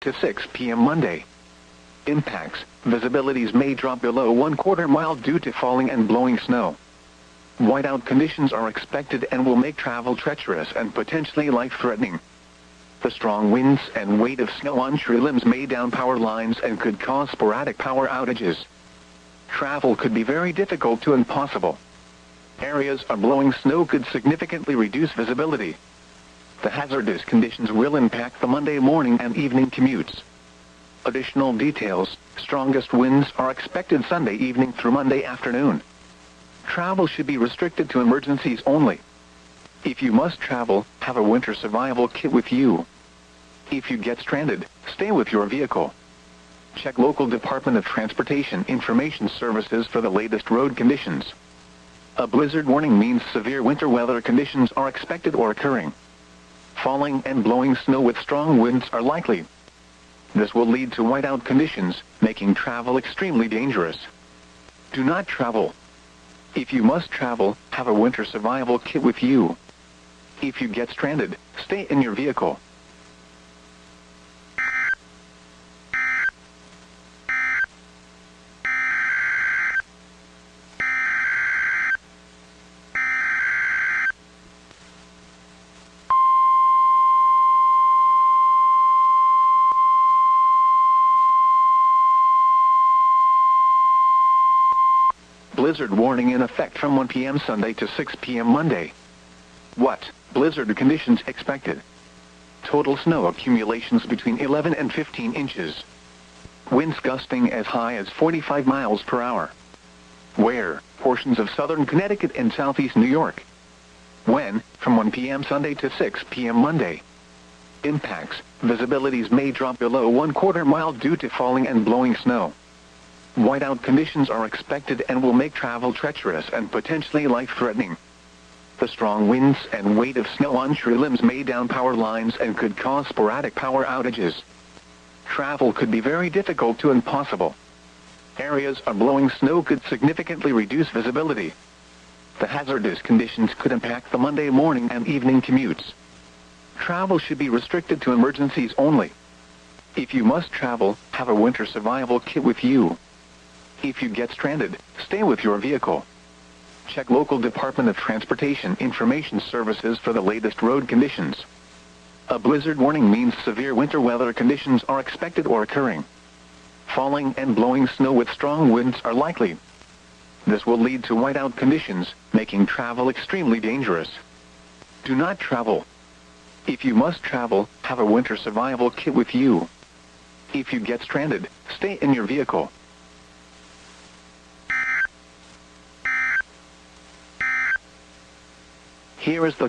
to 6 p.m. Monday. Impacts: visibilities may drop below 1/4 mile due to falling and blowing snow. Whiteout conditions are expected and will make travel treacherous and potentially life-threatening. The strong winds and weight of snow on tree limbs may down power lines and could cause sporadic power outages. Travel could be very difficult to impossible. Areas of blowing snow could significantly reduce visibility. The hazardous conditions will impact the Monday morning and evening commutes. Additional details: strongest winds are expected Sunday evening through Monday afternoon. Travel should be restricted to emergencies only. If you must travel, have a winter survival kit with you. If you get stranded, stay with your vehicle. Check local Department of Transportation information services for the latest road conditions. A blizzard warning means severe winter weather conditions are expected or occurring. Falling and blowing snow with strong winds are likely. This will lead to whiteout conditions, making travel extremely dangerous. Do not travel. If you must travel, have a winter survival kit with you. If you get stranded, stay in your vehicle. Blizzard warning in effect from 1 p.m. Sunday to 6 p.m. Monday. What? Blizzard conditions expected. Total snow accumulations between 11 and 15 inches. Winds gusting as high as 45 miles per hour. Where? Portions of southern Connecticut and southeast New York. When? From 1 p.m. Sunday to 6 p.m. Monday. Impacts: visibilities may drop below 1/4 mile due to falling and blowing snow. Whiteout conditions are expected and will make travel treacherous and potentially life-threatening. The strong winds and weight of snow on tree limbs may down power lines and could cause sporadic power outages. Travel could be very difficult to impossible. Areas of blowing snow could significantly reduce visibility. The hazardous conditions could impact the Monday morning and evening commutes. Travel should be restricted to emergencies only. If you must travel, have a winter survival kit with you. If you get stranded, stay with your vehicle. Check local Department of Transportation information services for the latest road conditions. A blizzard warning means severe winter weather conditions are expected or occurring. Falling and blowing snow with strong winds are likely. This will lead to whiteout conditions, making travel extremely dangerous. Do not travel. If you must travel, have a winter survival kit with you. If you get stranded, stay in your vehicle. Here is the